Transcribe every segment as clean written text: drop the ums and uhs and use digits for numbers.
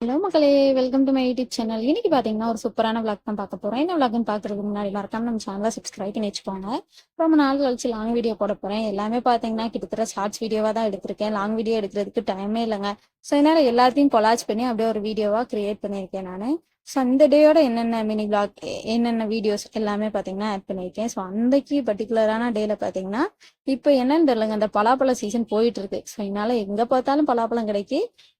Hello மக்களே, welcome to my YouTube channel. இன்னைக்கு பாத்தீங்கன்னா ஒரு சூப்பரான vlog தான் பார்க்க போறேன். என்ன vlogன்னு பாக்குறதுக்கு முன்னாடி மறக்காம நம்ம சேனலை சப்ஸ்கிரைப் பண்ணி வச்சுக்கோங்க. ரொம்ப நாள் கழிச்சு லாங் வீடியோ போட போறேன். எல்லாமே பாத்தீங்கன்னா கிட்டத்தட்ட ஷார்ட்ஸ் வீடியோவா தான் எடுத்திருக்கேன். லாங் வீடியோ எடுக்கிறதுக்கு டைமே இல்லைங்க. ஸோ அதனால எல்லாத்தையும் கொலாஜ் பண்ணி அப்படியே ஒரு வீடியோவா கிரியேட் பண்ணியிருக்கேன் நான். ஸோ அந்த டேயோட என்னென்ன மினி vlog, என்னென்ன வீடியோஸ் எல்லாமே பாத்தீங்கன்னா ஆட் பண்ணியிருக்கேன். ஸோ அன்றைக்கு பர்டிகுலரான டேல பாத்தீங்கன்னா இப்போ என்னன்னு தெரியலங்க, அந்த பலாப்பழ சீசன் போயிட்டு இருக்கு. ஸோ அதனால எங்க பார்த்தாலும் பலாப்பழம் கிடைக்கி.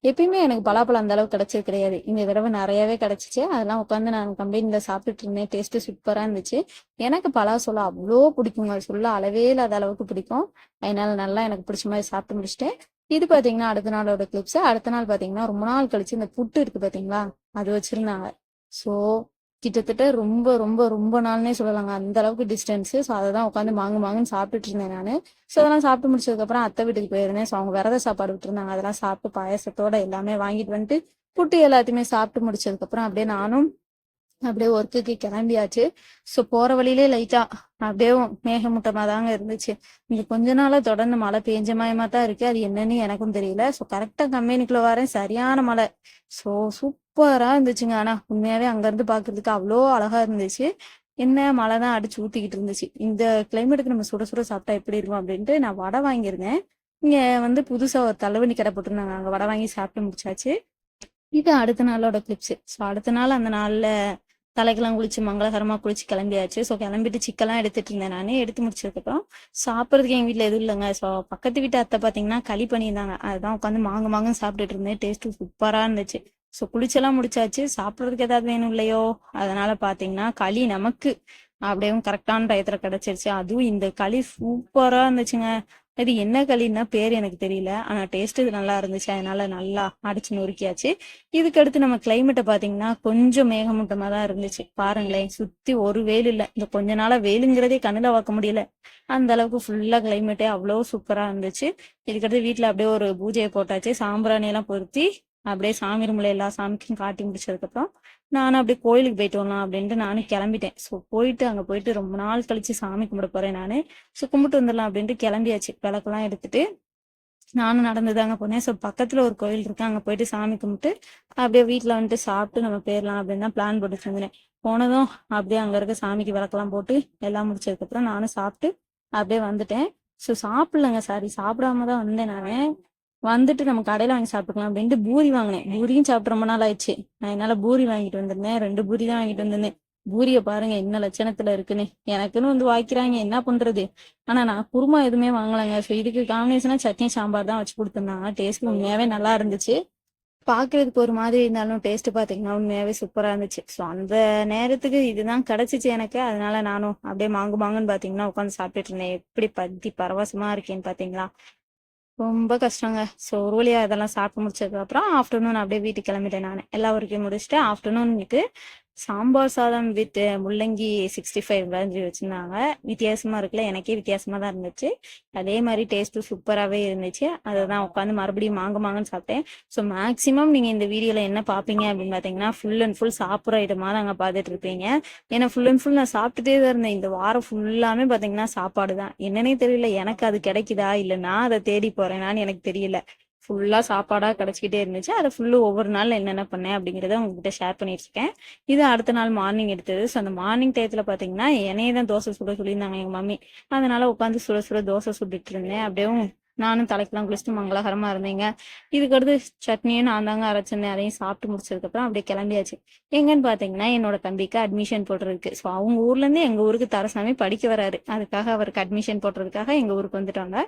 எப்பயுமே எனக்கு பலாப்பழம் அந்த அளவுக்கு கிடைச்சது கிடையாது. இந்த தடவை நிறையவே கிடைச்சிச்சு. அதெல்லாம் உட்காந்து நான் கம்பெனில சாப்பிட்டுட்டு இருந்தேன். டேஸ்ட் சூப்பரா இருந்துச்சு. எனக்கு பலா சொல்ல அவ்வளோ பிடிக்குங்க. சொல்ல அளவே இல்லாத அளவுக்கு பிடிக்கும். அதனால நல்லா எனக்கு பிடிச்ச மாதிரி சாப்பிட்டு முடிச்சிட்டேன். இது பாத்தீங்கன்னா அடுத்த நாளோட கிளிப்ஸ். அடுத்த நாள் பாத்தீங்கன்னா ரொம்ப நாள் கழிச்சு இந்த புட்டு இருக்கு பாத்தீங்களா, அது வச்சிருந்தாங்க. ஸோ கிட்டத்தட்ட ரொம்ப ரொம்ப ரொம்ப நாள்னே சொல்லலாங்க, அந்த அளவுக்கு டிஸ்டன்ஸ். ஸோ அதை தான் உட்காந்து மாங்குன்னு சாப்பிட்டுட்டு இருந்தேன் நான். ஸோ அதெல்லாம் சாப்பிட்டு முடிச்சதுக்கப்புறம் அத்தை வீட்டுக்கு போயிருந்தேன். ஸோ அவங்க விரத சாப்பாடு விட்டுருந்தாங்க. அதெல்லாம் சாப்பிட்டு பாயசத்தோட எல்லாமே வாங்கிட்டு வந்துட்டு புட்டு எல்லாத்தையுமே சாப்பிட்டு முடிச்சதுக்கப்புறம் அப்படியே நானும் அப்படியே ஒர்க்குக்கு கிளம்பியாச்சு. ஸோ போற வழியிலே லைட்டா அப்படியே மேகமூட்டமா தாங்க இருந்துச்சு. இங்க கொஞ்ச நாளா தொடர்ந்து மழை பெஞ்ச மயமா தான் இருக்கு. அது என்னன்னு எனக்கும் தெரியல. ஸோ கரெக்டா கம்பெனிக்குள்ள வரேன், சரியான மழை. ஸோ சூப்பரா இருந்துச்சுங்க. ஆனா உண்மையாவே அங்க இருந்து பாக்குறதுக்கு அவ்வளோ அழகா இருந்துச்சு. என்ன மழை தான் அடிச்சு ஊத்திக்கிட்டு இருந்துச்சு. இந்த கிளைமேட்டுக்கு நம்ம சுட சுட சாப்பிட்டா எப்படி இருக்கும் அப்படின்ட்டு நான் வடை வாங்கியிருந்தேன். இங்க புதுசா ஒரு தள்ளுவண்டி கடை போட்டிருந்தாங்க. அங்க வடை வாங்கி சாப்பிட்டு முடிச்சாச்சு. இது அடுத்த நாளோட கிளிப்ஸ். ஸோ அடுத்த நாள் அந்த நாள்ல தலைக்கெல்லாம் குளிச்சு மங்களகரமா குளிச்சு கிளம்பியாச்சு. ஸோ கிளம்பிட்டு சிக்கெல்லாம் எடுத்துட்டு இருந்தேன். நானே எடுத்து முடிச்சதுக்கப்புறம் சாப்பிட்றதுக்கு எங்க வீட்டுல எதுவும் இல்லைங்க. ஸோ பக்கத்து வீட்டு அத்தை பாத்தீங்கன்னா களி பண்ணியிருந்தாங்க. அதுதான் உட்காந்து மாங்குன்னு சாப்பிட்டுட்டு இருந்தேன். டேஸ்ட் சூப்பரா இருந்துச்சு. ஸோ குளிச்செல்லாம் முடிச்சாச்சு. சாப்பிட்றதுக்கு ஏதாவது வேணும் இல்லையோ, அதனால பாத்தீங்கன்னா களி நமக்கு அப்படியே கரெக்டான டயத்துல கிடைச்சிருச்சு. அதுவும் இந்த களி சூப்பரா இருந்துச்சுங்க. இது என்ன களின்னா பேர் எனக்கு தெரியல, ஆனா டேஸ்ட் இது நல்லா இருந்துச்சு. அதனால நல்லா அடிச்சு நொறுக்கியாச்சு. இதுக்கு அடுத்து நம்ம கிளைமேட்டை பாத்தீங்கன்னா கொஞ்சம் மேகமூட்டமா தான் இருந்துச்சு. பாருங்களேன், சுத்தி ஒரு வெயில் இல்ல. இந்த கொஞ்ச நாளா வெயிலுங்கிறதே கண்ணுல பார்க்க முடியல. அந்த அளவுக்கு ஃபுல்லா கிளைமேட்டே அவ்வளோ சூப்பரா இருந்துச்சு. இதுக்கடுத்து வீட்டுல அப்படியே ஒரு பூஜையை போட்டாச்சு. சாம்பிராணி எல்லாம் பொருத்தி அப்படியே சாமி ரூம்ல எல்லா சாமிக்கும் காட்டி முடிச்சதுக்கப்புறம் நானும் அப்படியே கோயிலுக்கு போயிட்டு வரலாம் அப்படின்ட்டு நானும் கிளம்பிட்டேன். ஸோ போயிட்டு அங்க போயிட்டு ரொம்ப நாள் கழிச்சு சாமி கும்பிட போறேன் நானு. ஸோ கும்பிட்டு வந்துடலாம் அப்படின்ட்டு கிளம்பியாச்சு. விளக்கெல்லாம் எடுத்துட்டு நானும் நடந்துதாங்க போனேன். ஸோ பக்கத்துல ஒரு கோயில் இருக்கு, அங்க போயிட்டு சாமி கும்பிட்டு அப்படியே வீட்டுல வந்துட்டு சாப்பிட்டு நம்ம போயிடலாம் அப்படின்னு தான் பிளான் போட்டு இருந்தேன். போனதும் அப்படியே அங்க இருக்க சாமிக்கு விளக்கெல்லாம் போட்டு எல்லாம் முடிச்சதுக்கு அப்புறம் நானும் சாப்பிட்டு அப்படியே வந்துட்டேன். ஸோ சாப்பிடலங்க, சாரி, சாப்பிடாம தான் வந்தேன் நானு. வந்துட்டு நம்ம கடையில வாங்கி சாப்பிட்டுக்கலாம் அப்படின்ட்டு பூரி வாங்கினேன். பூரியும் சாப்பிட்டு ரொம்ப நாள் ஆயிடுச்சு. நான் என்னால பூரி வாங்கிட்டு வந்திருந்தேன். 2 பூரி தான் வாங்கிட்டு வந்திருந்தேன். பூரிய பாருங்க என்ன லட்சணத்துல இருக்குன்னு. எனக்குன்னு வாய்க்கிறாங்க, என்ன பண்றது. ஆனா நான் குருமா எதுவுமே வாங்கலைங்க. ஸோ இதுக்கு காம்பினேஷனா சட்னி சாம்பார் தான் வச்சு கொடுத்துருந்தாங்க. டேஸ்ட் உண்மையாவே நல்லா இருந்துச்சு. பாக்குறதுக்கு ஒரு மாதிரி இருந்தாலும் டேஸ்ட் பாத்தீங்கன்னா உண்மையாவே சூப்பரா இருந்துச்சு. ஸோ அந்த நேரத்துக்கு இதுதான் கிடைச்சிச்சு எனக்கு. அதனால நானும் அப்படியே மாங்குன்னு பாத்தீங்கன்னா உட்காந்து சாப்பிட்டுட்டு இருந்தேன். எப்படி பத்தி பரவசமா இருக்கேன்னு பாத்தீங்களா. ரொம்ப கஷ்டங்க. ஸோ ஒரு வழியா இதெல்லாம் சாப்பிட்டு முடிச்சதுக்கு அப்புறம் ஆஃப்டர்நூன் அப்படியே வீட்டுக்கு கிளம்பிட்டேன். நான் எல்லா ஒர்க்கையும் முடிச்சுட்டு ஆஃப்டர்நூனுக்கு சாம்பார் சாதம் வித் முள்ளங்கி 65 விளைஞ்சி வச்சிருந்தாங்க. வித்தியாசமா இருக்குல்ல, எனக்கே வித்தியாசமா தான் இருந்துச்சு. அதே மாதிரி டேஸ்ட்டும் சூப்பராகவே இருந்துச்சு. அதை தான் உட்காந்து மறுபடியும் மாங்குன்னு சாப்பிட்டேன். ஸோ மேக்ஸிமம் நீங்க இந்த வீடியோல என்ன பார்ப்பீங்க அப்படின்னு பார்த்தீங்கன்னா ஃபுல் அண்ட் ஃபுல் சாப்பிட்ற ஐட்டமாக தாங்க பார்த்துட்டு இருப்பீங்க. ஏன்னா ஃபுல் அண்ட் ஃபுல் நான் சாப்பிட்டுட்டே தான் இருந்தேன். இந்த வாரம் ஃபுல்லாமே பார்த்தீங்கன்னா சாப்பாடு தான். என்னன்னே தெரியல, எனக்கு அது கிடைக்குதா இல்லை நான் அதை தேடி போறேனான்னு எனக்கு தெரியல. ஃபுல்லா சாப்பாடா கிடைச்சிக்கிட்டே இருந்துச்சு. அதை ஃபுல்லு ஒவ்வொரு நாள் என்னென்ன பண்ணேன் அப்படிங்கிறத உங்ககிட்ட ஷேர் பண்ணிட்டு இருக்கேன். இது அடுத்த நாள் மார்னிங் எடுத்தது. ஸோ அந்த மார்னிங் டயத்துல பாத்தீங்கன்னா என்னையே தான் தோசை சுட சொல்லியிருந்தாங்க எங்க மம்மி. அதனால உட்காந்து சுட சுட தோசை சுட்டுட்டு இருந்தேன். அப்படியே நானும் தலைக்கெல்லாம் குளிச்சுட்டு மங்களகரமா இருந்தேங்க. இதுக்கடுத்து சட்னியும் நான் தாங்க அரைச்சிருந்தேன். அதையும் சாப்பிட்டு முடிச்சதுக்கு அப்புறம் அப்படியே கிளம்பியாச்சு. எங்கன்னு பாத்தீங்கன்னா என்னோட தம்பிக்கு அட்மிஷன் போடுறதுக்கு. ஸோ அவங்க ஊர்ல இருந்து எங்க ஊருக்கு தரசாமி படிக்க வராரு. அதுக்காக அவருக்கு அட்மிஷன் போடுறதுக்காக எங்க ஊருக்கு வந்துட்டாங்க.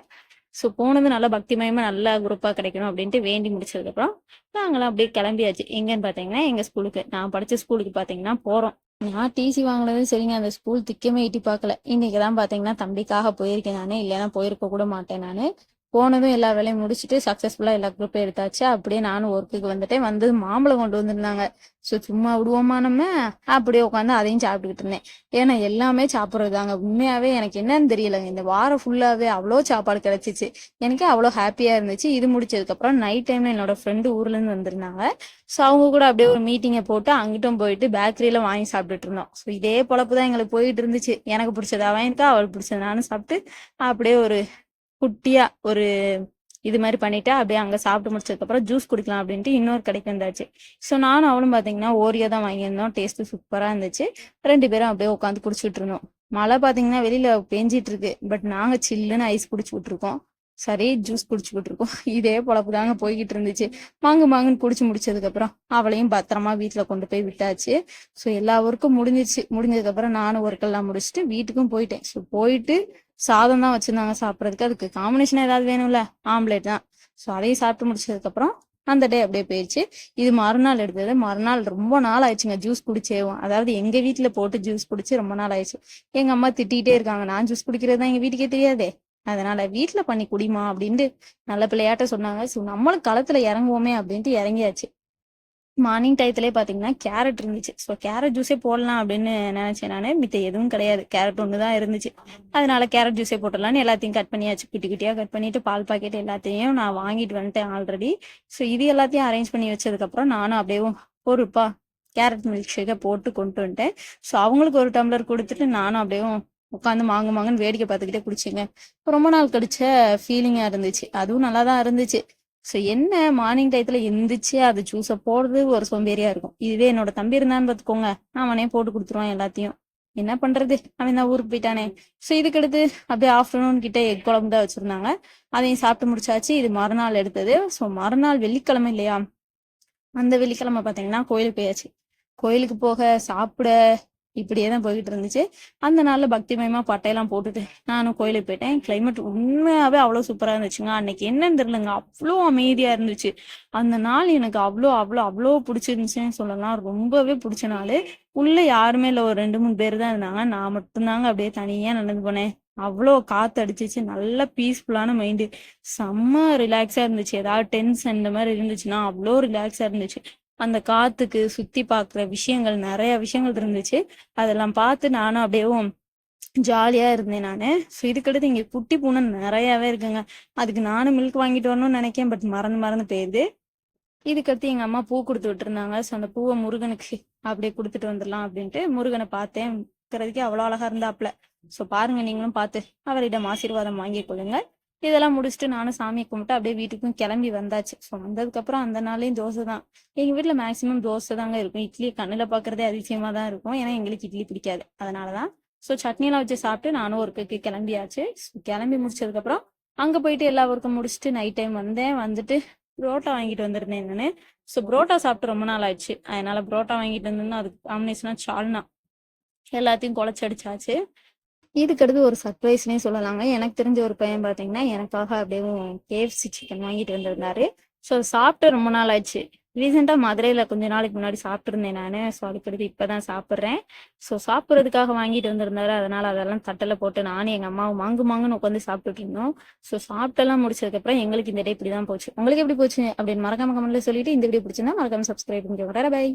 ஸோ போனது நல்லா பக்திமயமா நல்ல குரூப்பா கிடைக்கணும் அப்படின்ட்டு வேண்டி முடிச்சதுக்கு அப்புறம் நாங்களாம் அப்படியே கிளம்பியாச்சு. எங்கன்னு பாத்தீங்கன்னா எங்க ஸ்கூலுக்கு, நான் படிச்ச ஸ்கூலுக்கு பாத்தீங்கன்னா போறோம். நான் டிசி வாங்கினதும் சரிங்க, அந்த ஸ்கூல் திக்கமே எட்டி பார்க்கல. இன்னைக்குதான் பாத்தீங்கன்னா தம்பிக்காக போயிருக்கேன் நானு, இல்லைன்னா போயிருக்க கூட மாட்டேன் நானு. போனதும் எல்லா வேலையும் முடிச்சுட்டு சக்சஸ்ஃபுல்லா எல்லா குரூப்பும் எடுத்தாச்சு. அப்படியே நானும் ஒர்க்குக்கு வந்துட்டேன். வந்து மாம்பழம் கொண்டு வந்திருந்தாங்க. ஸோ சும்மா விடுவோமா நம்ம, அப்படியே உட்காந்து அதையும் சாப்பிட்டுக்கிட்டு இருந்தேன். ஏன்னா எல்லாமே சாப்பிட்றது தாங்க. உண்மையாவே எனக்கு என்னன்னு தெரியலங்க, இந்த வாரம் ஃபுல்லாவே அவ்வளோ சாப்பாடு கிடைச்சிச்சு. எனக்கு அவ்வளோ ஹாப்பியா இருந்துச்சு. இது முடிச்சதுக்கு அப்புறம் நைட் டைம்ல என்னோட ஃப்ரெண்டு ஊர்ல இருந்து வந்திருந்தாங்க. ஸோ அவங்க கூட அப்படியே ஒரு மீட்டிங்கை போட்டு அங்கிட்டும் போயிட்டு பேக்கரியில வாங்கி சாப்பிட்டுட்டு இருந்தோம். ஸோ இதே பொழப்பு தான் எங்களுக்கு போயிட்டு இருந்துச்சு. எனக்கு பிடிச்சது அவன் இருக்கா, அவளுக்கு பிடிச்சது நானும் சாப்பிட்டு அப்படியே ஒரு குட்டியா ஒரு இது மாதிரி பண்ணிட்டு அப்படியே அங்கே சாப்பிட்டு முடிச்சதுக்கப்புறம் ஜூஸ் குடிக்கலாம் அப்படின்ட்டு இன்னொரு கடைக்கு வந்தாச்சு. ஸோ நானும் அவளும் பார்த்தீங்கன்னா ஓரியோ தான் வாங்கியிருந்தோம். டேஸ்ட்டு சூப்பராக இருந்துச்சு. 2 பேரும் அப்படியே உட்காந்து குடிச்சிட்டு இருந்தோம். மழை பார்த்தீங்கன்னா வெளியில பெஞ்சிட்டு இருக்கு. பட் நாங்கள் சில்லுன்னு ஐஸ் குடிச்சுக்கிட்டு இருக்கோம். சரி ஜூஸ் குடிச்சுக்கிட்டு இருக்கோம். இதே பொழப்பு தாங்க போய்கிட்டு இருந்துச்சு. மாங்குன்னு குடிச்சு முடிச்சதுக்கப்புறம் அவளையும் பத்திரமா வீட்டில் கொண்டு போய் விட்டாச்சு. ஸோ எல்லா ஒர்க்கும் முடிஞ்சிருச்சு. முடிஞ்சதுக்கப்புறம் நானும் ஒர்க்கெல்லாம் முடிச்சுட்டு வீட்டுக்கும் போயிட்டேன். ஸோ போயிட்டு சாதம் தான் வச்சிருந்தாங்க சாப்பிட்றதுக்கு. அதுக்கு காம்பினேஷன் ஏதாவது வேணும்ல, ஆம்லேட் தான். ஸோ அதையும் சாப்பிட்டு முடிச்சதுக்கப்புறம் அந்த டே அப்படியே போயிடுச்சு. இது மறுநாள் எடுத்தது. மறுநாள் ரொம்ப நாள் ஆயிடுச்சுங்க ஜூஸ் குடிச்சேவும். அதாவது எங்க வீட்டுல போட்டு ஜூஸ் குடிச்சு ரொம்ப நாள் ஆயிடுச்சு. எங்க அம்மா திட்டிகிட்டே இருக்காங்க, நான் ஜூஸ் குடிக்கிறது தான் எங்க வீட்டுக்கே தெரியாதே, அதனால வீட்டுல பண்ணி குடிமா அப்படின்ட்டு நல்ல பிள்ளையாட்ட சொன்னாங்க. ஸோ நம்மளும் களத்துல இறங்குவோமே அப்படின்ட்டு இறங்கியாச்சு. மார்னிங் டயத்துலேயே பார்த்தீங்கன்னா கேரட் இருந்துச்சு. ஸோ கேரட் ஜூஸே போடலாம் அப்படின்னு நினைச்சேன் நான். மித்த எதுவும் கிடையாது, கேரட் ஒன்று தான் இருந்துச்சு. அதனால கேரட் ஜூஸே போட்டுடலான்னு எல்லாத்தையும் கட் பண்ணியாச்சு. குட்டி குட்டியாக கட் பண்ணிட்டு பால் பாக்கெட் எல்லாத்தையும் நான் வாங்கிட்டு வந்துட்டேன் ஆல்ரெடி. ஸோ இது எல்லாத்தையும் அரேஞ்ச் பண்ணி வச்சதுக்கப்புறம் நானும் அப்படியே ஒருப்பா கேரட் மில்க் ஷேக்கை போட்டு கொண்டு வந்துட்டேன். ஸோ அவங்களுக்கு ஒரு டம்ளர் கொடுத்துட்டு நானும் அப்படியே உட்காந்து மாங்குன்னு வேடிக்கை பார்த்துக்கிட்டே குடிச்சிங்க. ரொம்ப நாள் கழிச்ச ஃபீலிங்காக இருந்துச்சு. அதுவும் நல்லா தான் இருந்துச்சு. ஸோ என்ன மார்னிங் டயத்துல எந்திரிச்சு அது ஜூஸை போடுறது ஒரு சோம்பேறியா இருக்கும். இதுவே என்னோட தம்பி இருந்தான்னு பார்த்துக்கோங்க, அவனே போட்டு கொடுத்துருவான் எல்லாத்தையும். என்ன பண்றது, அவன் தான் ஊருக்கு போயிட்டானே. ஸோ இதுக்கடுத்து அப்படியே ஆஃப்டர்நூன் கிட்ட எக் குழம்பு தான் வச்சிருந்தாங்க. அதையும் சாப்பிட்டு முடிச்சாச்சு. இது மறுநாள் எடுத்தது. ஸோ மறுநாள் வெள்ளிக்கிழமை இல்லையா, அந்த வெள்ளிக்கிழமை பார்த்தீங்கன்னா கோயிலுக்கு போயாச்சு. கோயிலுக்கு போக சாப்பிட இப்படியே தான் போய்கிட்டு இருந்துச்சு. அந்த நாள்ல பக்திமயமா பட்டையெல்லாம் போட்டுட்டு நானும் கோயிலுக்கு போயிட்டேன். கிளைமேட் உண்மையாவே அவ்வளோ சூப்பரா இருந்துச்சுங்க. அன்னைக்கு என்னன்னு தெரியலங்க, அவ்வளோ அமைதியா இருந்துச்சு. அந்த நாள் எனக்கு அவ்வளோ அவ்வளோ அவ்வளோ பிடிச்சிருந்துச்சுன்னு சொல்லலாம். ரொம்பவே பிடிச்ச நாள். உள்ள யாருமே இல்லை, ஒரு 2-3 பேர் தான் இருந்தாங்க. நான் மட்டும்தாங்க அப்படியே தனியா நடந்து போனேன். அவ்வளோ காத்து அடிச்சிச்சு. நல்ல பீஸ்ஃபுல்லான மைண்டு, செம்ம ரிலாக்ஸா இருந்துச்சு. ஏதாவது டென்ஷன் இந்த மாதிரி இருந்துச்சுன்னா அவ்வளோ ரிலாக்ஸா இருந்துச்சு. அந்த காத்துக்கு சுத்தி பாக்குற விஷயங்கள், நிறைய விஷயங்கள் இருந்துச்சு. அதெல்லாம் பார்த்து நானும் அப்படியே ஜாலியா இருந்தேன் நானு. ஸோ இதுக்கடுத்து இங்க குட்டி பூனை நிறையாவே இருக்குங்க. அதுக்கு நானும் மில்க் வாங்கிட்டு வரணும்னு நினைக்கேன், பட் மறந்து போயிருது. இதுக்கடுத்து எங்க அம்மா பூ கொடுத்து விட்டுருந்தாங்க. ஸோ அந்த பூவை முருகனுக்கு அப்படியே கொடுத்துட்டு வந்துடலாம் அப்படின்ட்டு முருகனை பார்த்தேன். இருக்கிறதுக்கே அவ்வளோ அழகா இருந்தாப்ல. ஸோ பாருங்க, நீங்களும் பார்த்து அவரிடம் ஆசீர்வாதம் வாங்கி கொள்ளுங்க. இதெல்லாம் முடிச்சுட்டு நானும் சாமி கும்பிட்டு அப்படியே வீட்டுக்கும் கிளம்பி வந்தாச்சு. ஸோ வந்ததுக்கப்புறம் அந்த நாளையும் தோசை தான். எங்கள் வீட்டில் மேக்ஸிமம் தோசை தாங்க இருக்கும். இட்லி கண்ணில் பார்க்குறதே அதிசயமாக தான் இருக்கும். ஏன்னா எங்களுக்கு இட்லி பிடிக்காது, அதனால தான். ஸோ சட்னியெல்லாம் வச்சு சாப்பிட்டு நானும் ஒர்க்குக்கு கிளம்பியாச்சு. கிளம்பி முடிச்சதுக்கப்புறம் அங்கே போயிட்டு எல்லா ஒர்க்கும் முடிச்சுட்டு நைட் டைம் வந்துட்டு புரோட்டா வாங்கிட்டு வந்திருந்தேன் நான். ஸோ புரோட்டா சாப்பிட்டு ரொம்ப நாள் ஆயிடுச்சு. அதனால புரோட்டா வாங்கிட்டு வந்திருந்தோம். அதுக்கு காம்பினேஷனாக சால்னா எல்லாத்தையும் குழச்சடிச்சாச்சு. இதுக்கடுத்து ஒரு சர்ப்ரைஸ்னே சொல்லலாங்க. எனக்கு தெரிஞ்ச ஒரு பையன் பார்த்தீங்கன்னா எனக்காக அப்படியே KFC சிக்கன் வாங்கிட்டு வந்திருந்தாரு. ஸோ சாப்பிட்டு ரொம்ப நாள் ஆயிடுச்சு. ரீசெண்டாக மதுரையில் கொஞ்ச நாளைக்கு முன்னாடி சாப்பிட்ருந்தேன் நான். ஸோ அதுக்கடுத்து இப்போ தான் சாப்பிட்றேன். ஸோ சாப்பிட்றதுக்காக வாங்கிட்டு வந்திருந்தாரு. அதனால அதெல்லாம் தட்டில் போட்டு நானும் எங்கள் அம்மாவும் மாங்குன்னு உட்காந்து சாப்பிட்டுட்டு இருந்தோம். ஸோ சாப்பிட்டெல்லாம் முடிச்சதுக்கப்புறம் எங்களுக்கு இந்த டே இப்படி தான் போச்சு. உங்களுக்கு எப்படி போச்சு அப்படின்னு மறக்காம கமெண்ட்ல சொல்லிட்டு இந்த வீடியோ பிடிச்சிருந்தா மறக்காம சப்ஸ்கிரைப் பண்ணிக்கோங்க. பை.